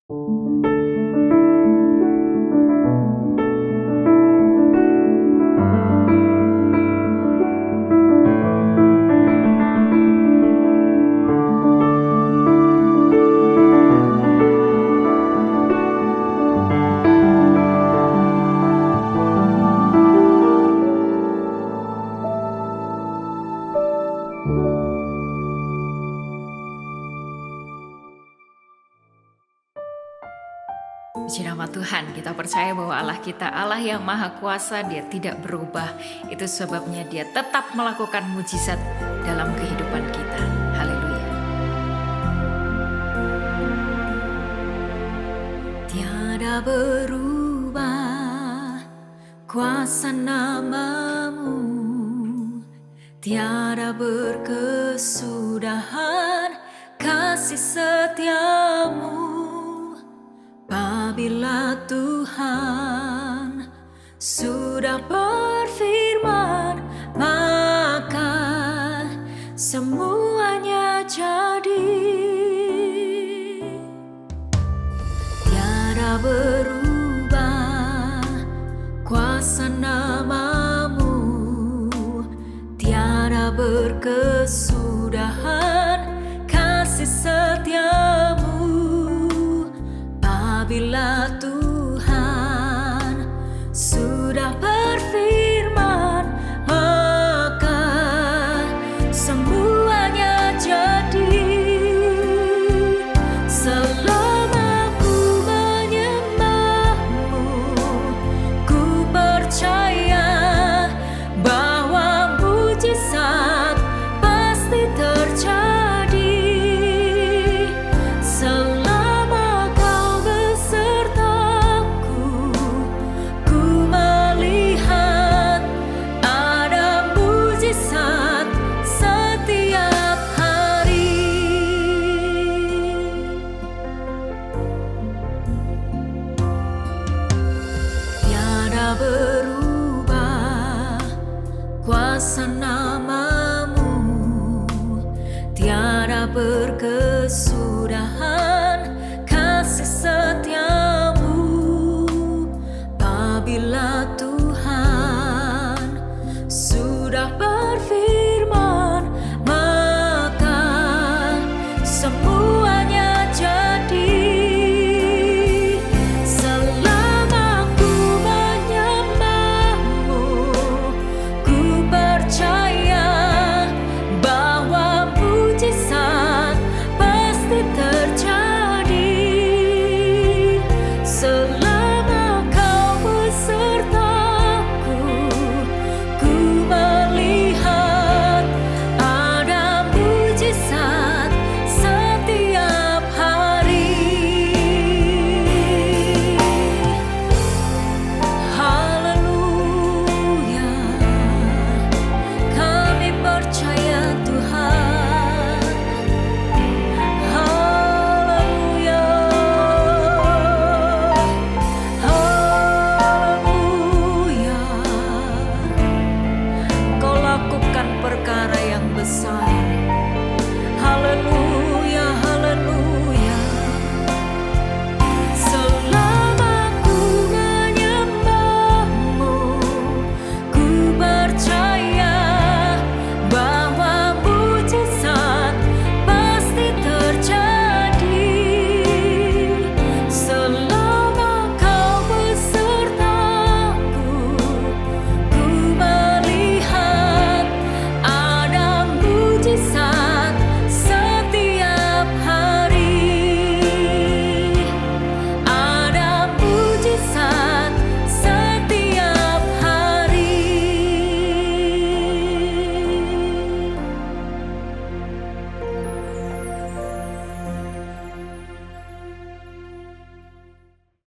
Puji nama Tuhan, kita percaya bahwa Allah kita Allah yang maha kuasa, Dia tidak berubah. Itu sebabnya Dia tetap melakukan mujizat dalam kehidupan kita. Haleluya. Tiada berubah kuasa nama-Mu, tiada berkesudahan kasih setia-Mu. Apabila Tuhan sudah berfirman, maka semuanya jadi. Tiada berubah kuasa nama-Mu, tiada berkesudahan kasih setia-Mu. Bila Tuhan sudah berfirman, maka semuanya jadi. Selama ku menyembah-Mu, ku percaya bahwa mujizat pasti terjadi. Berubah kuasa nama-Mu, tiada berkesudahan kasih setia-Mu. Apabila Tuhan sudah berfirman, maka semuanya jadi.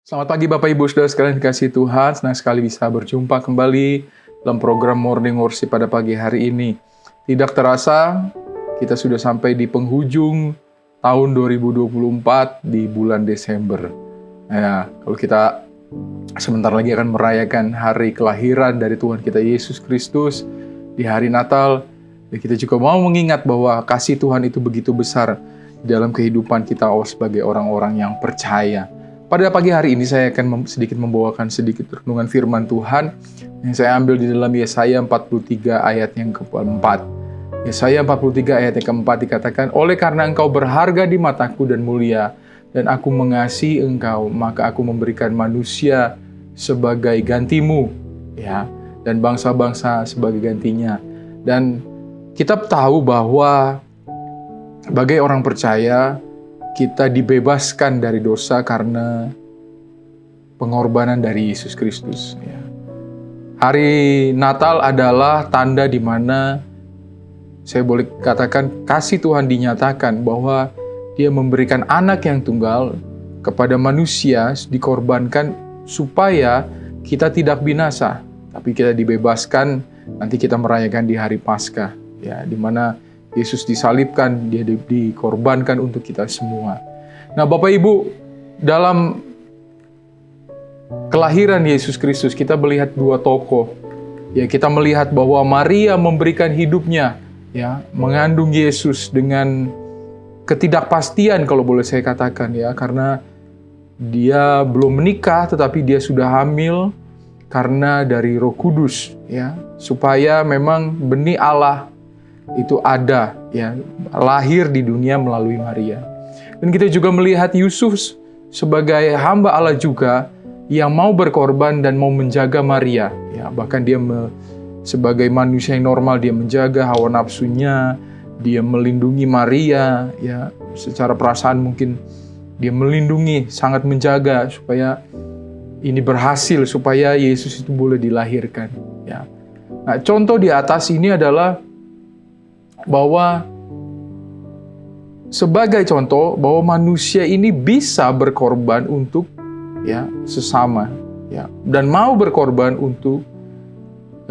Selamat pagi Bapak Ibu Saudara sekalian dikasihi Tuhan, senang sekali bisa berjumpa kembali dalam program Morning Worship pada pagi hari ini. Tidak terasa, kita sudah sampai di penghujung tahun 2024 di bulan Desember. Nah, kalau kita sebentar lagi akan merayakan hari kelahiran dari Tuhan kita Yesus Kristus di hari Natal, dan kita juga mau mengingat bahwa kasih Tuhan itu begitu besar. dalam kehidupan kita sebagai orang-orang yang percaya. Pada pagi hari ini saya akan sedikit membawakan sedikit renungan firman Tuhan yang saya ambil di dalam Yesaya 43 ayat yang keempat. Yesaya 43 ayat yang keempat dikatakan, oleh karena engkau berharga di mataku dan mulia, dan aku mengasihi engkau, maka aku memberikan manusia sebagai gantimu, ya, dan bangsa-bangsa sebagai gantinya. Dan kita tahu bahwa sebagai orang percaya, kita dibebaskan dari dosa karena pengorbanan dari Yesus Kristus. Ya. Hari Natal adalah tanda di mana saya boleh katakan kasih Tuhan dinyatakan bahwa Dia memberikan anak yang tunggal kepada manusia, dikorbankan supaya kita tidak binasa, tapi kita dibebaskan. Nanti kita merayakan di hari Paskah, ya, di mana Yesus disalibkan, Dia dikorbankan untuk kita semua. Nah, Bapak Ibu, dalam kelahiran Yesus Kristus kita melihat dua tokoh. Ya, kita melihat bahwa Maria memberikan hidupnya, ya, mengandung Yesus dengan ketidakpastian kalau boleh saya katakan, ya, karena dia belum menikah tetapi dia sudah hamil karena dari Roh Kudus, ya, supaya memang benih Allah itu ada, ya, lahir di dunia melalui Maria. Dan kita juga melihat Yusuf sebagai hamba Allah juga yang mau berkorban dan mau menjaga Maria, ya, bahkan dia sebagai manusia yang normal dia menjaga hawa nafsunya, dia melindungi Maria, ya, secara perasaan mungkin dia melindungi, sangat menjaga supaya ini berhasil, supaya Yesus itu boleh dilahirkan, ya. Nah, contoh di atas ini adalah bahwa sebagai contoh bahwa manusia ini bisa berkorban untuk, ya, sesama, ya, dan mau berkorban untuk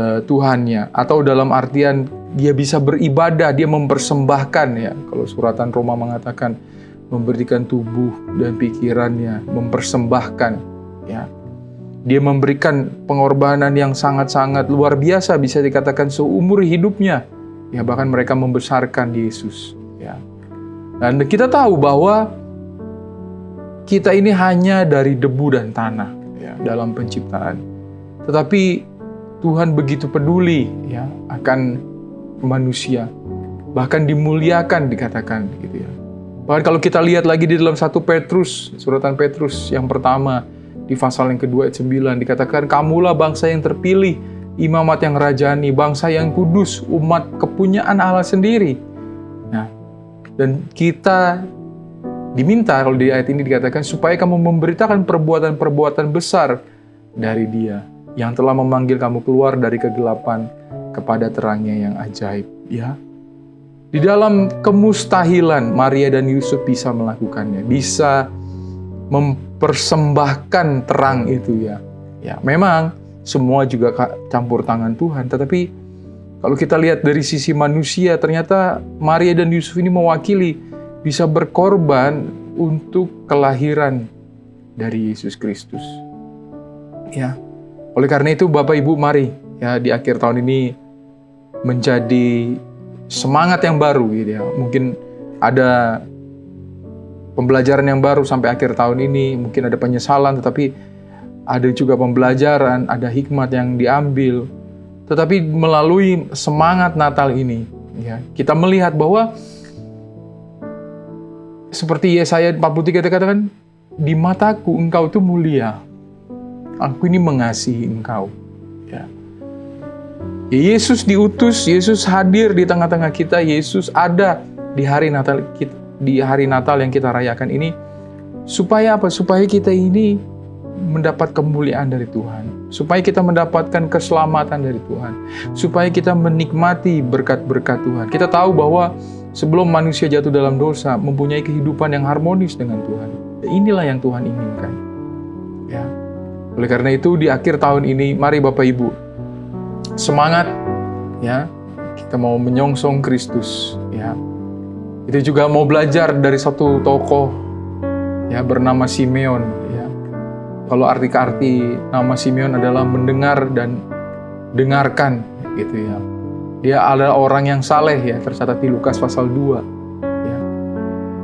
Tuhannya, atau dalam artian dia bisa beribadah, dia mempersembahkan, ya. Kalau suratan Roma mengatakan memberikan tubuh dan pikirannya, mempersembahkan, ya. Dia memberikan pengorbanan yang sangat-sangat luar biasa, bisa dikatakan seumur hidupnya. Ya, bahkan mereka membesarkan Yesus, ya. Dan kita tahu bahwa kita ini hanya dari debu dan tanah, ya, dalam penciptaan. Tetapi Tuhan begitu peduli, ya, akan manusia. Bahkan dimuliakan dikatakan gitu, ya. Bahkan kalau kita lihat lagi di dalam 1 Petrus, suratan Petrus yang pertama di pasal yang kedua ayat 9 dikatakan, kamulah bangsa yang terpilih, imamat yang rajani, bangsa yang kudus, umat kepunyaan Allah sendiri. Nah, dan kita diminta, kalau di ayat ini dikatakan, supaya kamu memberitakan perbuatan-perbuatan besar dari Dia, yang telah memanggil kamu keluar dari kegelapan kepada terangnya yang ajaib. Ya, di dalam kemustahilan, Maria dan Yusuf bisa melakukannya, bisa mempersembahkan terang itu, ya. Ya, memang semua juga campur tangan Tuhan, tetapi kalau kita lihat dari sisi manusia, ternyata Maria dan Yusuf ini mewakili bisa berkorban untuk kelahiran dari Yesus Kristus. Ya, oleh karena itu Bapak Ibu, mari, ya, di akhir tahun ini menjadi semangat yang baru, gitu, ya. Mungkin ada pembelajaran yang baru sampai akhir tahun ini, mungkin ada penyesalan, tetapi ada juga pembelajaran, ada hikmat yang diambil. Tetapi melalui semangat Natal ini, ya, kita melihat bahwa seperti Yesaya 43 dikatakan, di mataku engkau itu mulia, aku ini mengasihi engkau, ya. Yesus diutus, Yesus hadir di tengah-tengah kita, Yesus ada di hari Natal yang kita rayakan ini, supaya apa? Supaya kita ini mendapat kemuliaan dari Tuhan, supaya kita mendapatkan keselamatan dari Tuhan, supaya kita menikmati berkat-berkat Tuhan. Kita tahu bahwa sebelum manusia jatuh dalam dosa, mempunyai kehidupan yang harmonis dengan Tuhan. Inilah yang Tuhan inginkan, ya. Oleh karena itu di akhir tahun ini, mari Bapak Ibu semangat, ya. Kita mau menyongsong Kristus, ya. Itu juga mau belajar dari satu tokoh, ya, bernama Simeon, ya. Kalau arti nama Simeon adalah mendengar dan dengarkan, gitu, ya. Dia adalah orang yang saleh, ya, tercatat di Lukas pasal 2, ya.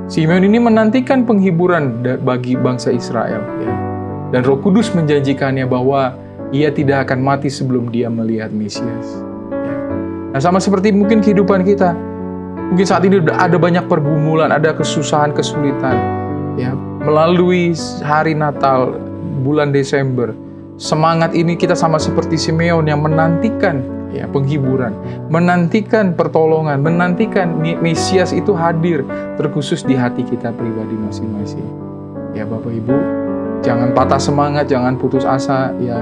Simeon ini menantikan penghiburan bagi bangsa Israel, ya. Dan Roh Kudus menjanjikannya bahwa ia tidak akan mati sebelum dia melihat Mesias. Ya. Nah, sama seperti mungkin kehidupan kita. Mungkin saat ini ada banyak pergumulan, ada kesusahan, kesulitan. Ya, melalui hari Natal, bulan Desember, semangat ini kita sama seperti Simeon yang menantikan ya penghiburan, menantikan pertolongan, menantikan Mesias itu hadir terkhusus di hati kita pribadi masing-masing. Ya Bapak Ibu, jangan patah semangat, jangan putus asa ya.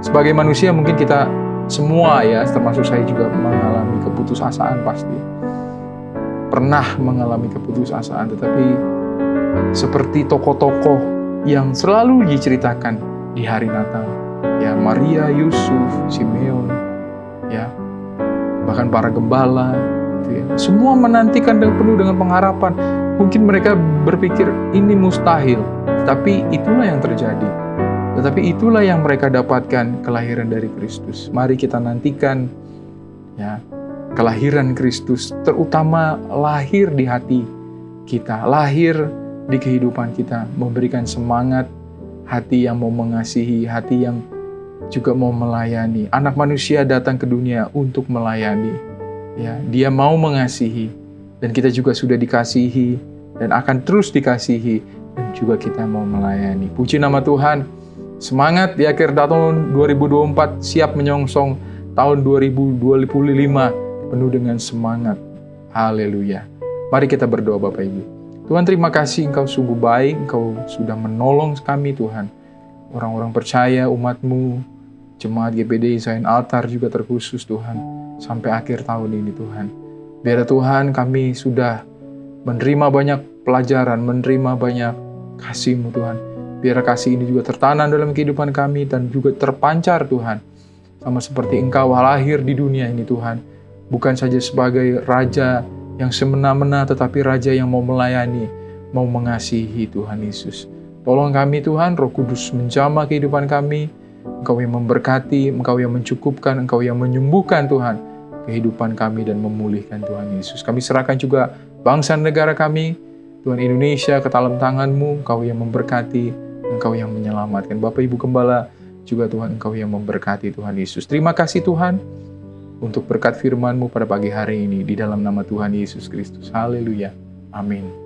Sebagai manusia mungkin kita semua ya, termasuk saya juga mengalami keputusasaan pasti. Pernah mengalami keputusasaan, tetapi seperti tokoh-tokoh yang selalu diceritakan di hari Natal, ya Maria, Yusuf, Simeon, ya bahkan para gembala, gitu ya. Semua menantikan dan penuh dengan pengharapan. Mungkin mereka berpikir ini mustahil, tapi itulah yang terjadi. Tetapi itulah yang mereka dapatkan, kelahiran dari Kristus. Mari kita nantikan, ya kelahiran Kristus, terutama lahir di hati kita, lahir di kehidupan kita, memberikan semangat, hati yang mau mengasihi, hati yang juga mau melayani. Anak manusia datang ke dunia untuk melayani. Ya, dia mau mengasihi, dan kita juga sudah dikasihi dan akan terus dikasihi, dan juga kita mau melayani. Puji nama Tuhan. Semangat di akhir tahun 2024, siap menyongsong tahun 2025 penuh dengan semangat. Haleluya. Mari kita berdoa Bapak Ibu. Tuhan, terima kasih Engkau sungguh baik, Engkau sudah menolong kami Tuhan. Orang-orang percaya, umat-Mu, jemaat GPD Zion Altar juga terkhusus Tuhan, sampai akhir tahun ini Tuhan. Biar Tuhan kami sudah menerima banyak pelajaran, menerima banyak kasih-Mu Tuhan. Biar kasih ini juga tertanam dalam kehidupan kami dan juga terpancar Tuhan. Sama seperti Engkau lahir di dunia ini Tuhan. Bukan saja sebagai Raja yang semena-mena, tetapi Raja yang mau melayani, mau mengasihi Tuhan Yesus. Tolong kami Tuhan, Roh Kudus menjamah kehidupan kami. Engkau yang memberkati, Engkau yang mencukupkan, Engkau yang menyembuhkan Tuhan kehidupan kami dan memulihkan Tuhan Yesus. Kami serahkan juga bangsa negara kami, Tuhan Indonesia ke dalam tangan-Mu. Engkau yang memberkati, Engkau yang menyelamatkan. Bapak Ibu Gembala juga Tuhan, Engkau yang memberkati Tuhan Yesus. Terima kasih Tuhan untuk berkat firman-Mu pada pagi hari ini di dalam nama Tuhan Yesus Kristus. Haleluya. Amin.